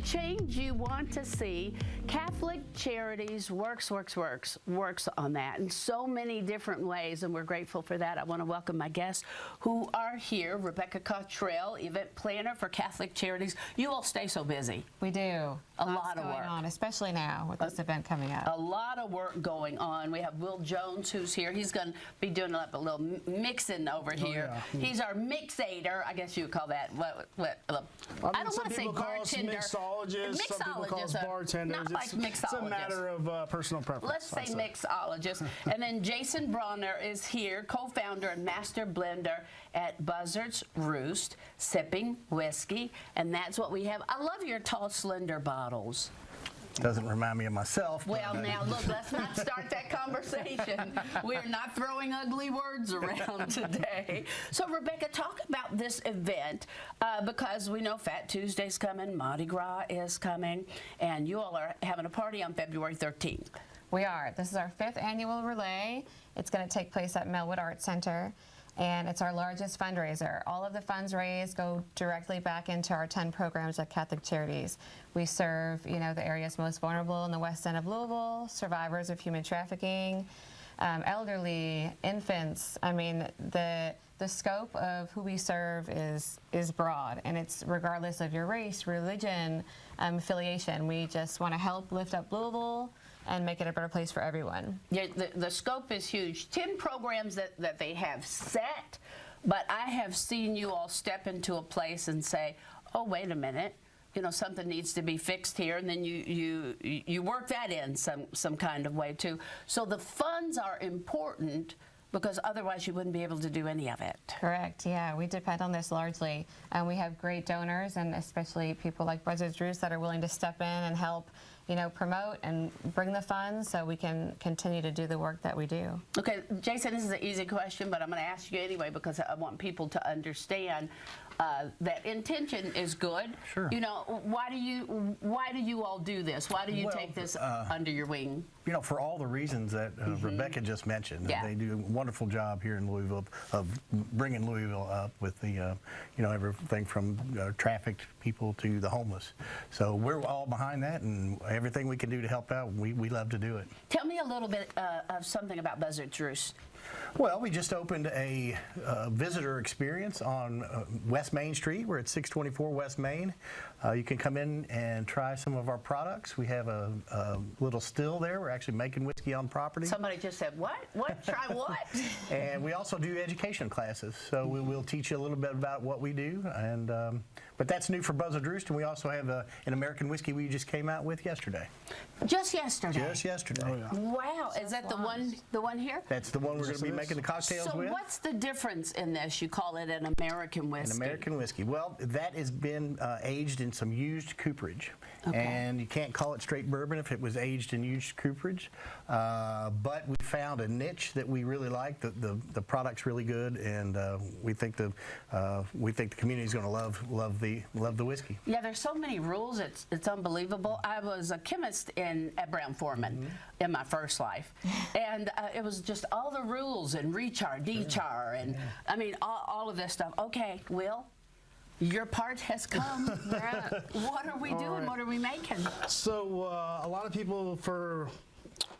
change you want to see, Catholic Charities works on that in so many different ways, and we're grateful for that. I want to welcome my guests who are here. Rebecca Cottrell, event planner for Catholic Charities. You all stay so busy. We do. A lot of work going on, especially now with this event coming up. A lot of work going on. We have Will Jones who's here. He's going to be doing a little mixing over here. Yeah. He's our mixator, I guess you would call that. I don't want to say bartender. Mixologist, some people call us bartenders. Not like mixologist. It's a matter of personal preference. Let's say mixologist. And then Jason Bronner is here, co-founder and master blender at Buzzards, Roost, sipping whiskey, and that's what we have. I love your tall, slender bottles. Doesn't remind me of myself. Well, now, look, let's not start that conversation. We're not throwing ugly words around today. So, Rebecca, talk about this event because we know Fat Tuesday's coming, Mardi Gras is coming, and you all are having a party on February 13th. We are. This is our 5th annual relay. It's going to take place at Melwood Arts Center, and it's our largest fundraiser. All of the funds raised go directly back into our 10 programs at Catholic Charities. We serve, the areas most vulnerable in the West End of Louisville, survivors of human trafficking, elderly, infants. I mean, the scope of who we serve is broad, and it's regardless of your race, religion, affiliation. We just want to help lift up Louisville and make it a better place for everyone. Yeah, the scope is huge. 10 programs that they have set, but I have seen you all step into a place and say, oh, wait a minute, something needs to be fixed here, and then you work that in some kind of way too. So the funds are important because otherwise you wouldn't be able to do any of it. Correct, yeah, we depend on this largely. We have great donors, and especially people like Buzzards Roost that are willing to step in and help promote and bring the funds so we can continue to do the work that we do. Okay, Jason, this is an easy question, but I'm going to ask you anyway because I want people to understand that intention is good. Sure. Why do you all do this? Why do you take this under your wing? For all the reasons that Rebecca just mentioned. Yeah. They do a wonderful job here in Louisville of bringing Louisville up with the, everything from trafficked people to the homeless. So we're all behind that, and everything we can do to help out, we love to do it. Tell me a little bit of something about Buzzards Roost. Well, we just opened a visitor experience on West Main Street. We're at 624 West Main. You can come in and try some of our products. We have a little still there. We're actually making whiskey on property. Somebody just said, what? What? Try what? And we also do education classes. So we'll teach you a little bit about what we do. And but that's new for Buzzards Roost. And we also have an American whiskey we just came out with yesterday. Just yesterday? Just yesterday. Oh, yeah. Wow. Is that the one here? That's the one we're going to be making the cocktails with. So what's the difference in this? You call it an American whiskey. An American whiskey. Well, that has been aged in some used cooperage. Okay. And you can't call it straight bourbon if it was aged in used cooperage. But we found a niche that we really like. The product's really good, and we think the community is going to love the whiskey. Yeah, there's so many rules. It's unbelievable. I was a chemist at Brown Forman in my first life, and it was just all the rules and rechar, dechar, and I mean all of this stuff. Okay, Will, your part has come. What are we doing? Right. What are we making? So a lot of people for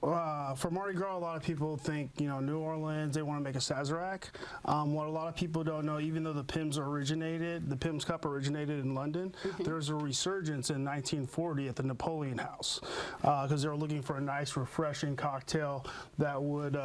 Mardi Gras, a lot of people think, New Orleans, they want to make a Sazerac. What a lot of people don't know, even though the Pimm's Cup originated in London, there's a resurgence in 1940 at the Napoleon House because they were looking for a nice, refreshing cocktail that would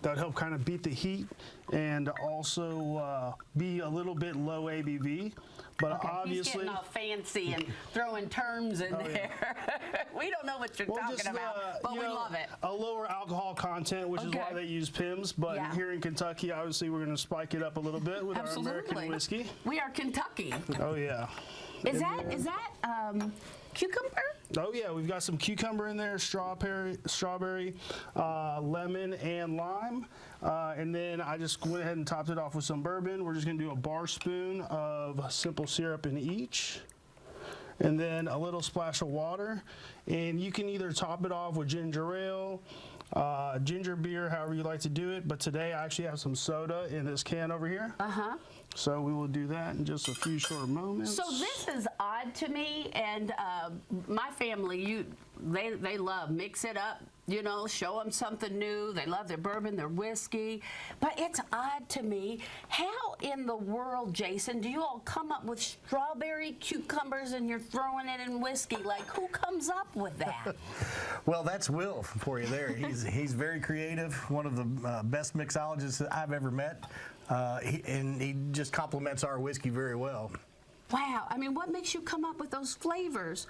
help kind of beat the heat and also be a little bit low ABV. But obviously, he's getting all fancy and throwing terms in there. Yeah. We don't know what you're talking about, but we love it. A lower alcohol content, which is why they use Pimm's. But here in Kentucky, obviously, we're going to spike it up a little bit with our American whiskey. We are Kentucky. Oh yeah. Is that cucumber? Oh yeah, we've got some cucumber in there, strawberry, lemon, and lime. And then I just went ahead and topped it off with some bourbon. We're just going to do a bar spoon of simple syrup in each. And then a little splash of water. And you can either top it off with ginger ale, ginger beer, however you like to do it. But today I actually have some soda in this can over here. So we will do that in just a few short moments. So this is odd to me, and my family, they love mix it up, show them something new. They love their bourbon, their whiskey, but it's odd to me. How in the world, Jason, do you all come up with strawberry cucumbers and you're throwing it in whiskey? Like, who comes up with that? Well, that's Will for you there. He's very creative, one of the best mixologists that I've ever met, and he just complements our whiskey very well. Wow, I mean, what makes you come up with those flavors?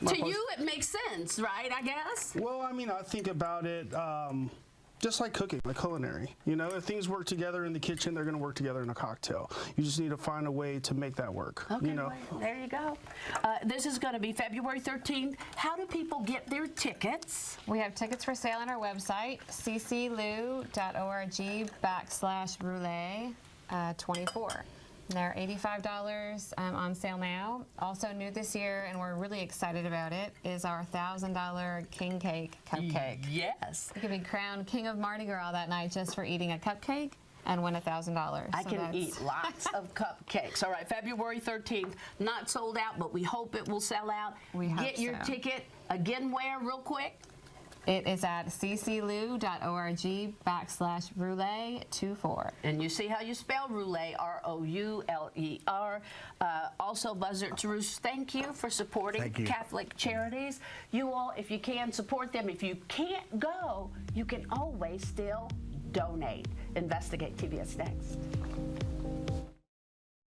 To you, it makes sense, right, I guess? Well, I mean, I think about it just like cooking, like culinary. If things work together in the kitchen, they're going to work together in a cocktail. You just need to find a way to make that work. Okay, well, there you go. This is going to be February 13th. How do people get their tickets? We have tickets for sale on our website, cclu.org/Rouler24. They're $85 on sale now. Also new this year, and we're really excited about it, is our $1,000 King Cake Cupcake. Yes. You can be crowned King of Mardi Gras that night just for eating a cupcake and win $1,000. I can eat lots of cupcakes. All right, February 13th, not sold out, but we hope it will sell out. We hope Get your so. ticket. Again, where, real quick? It is at cclu.org/Rouler24. And you see how you spell Rouler, R-O-U-L-E-R. Also, Buzzards Roost, thank you for supporting Thank you. Catholic charities. You all, if you can, support them. If you can't go, you can always still donate. Investigate TV is next.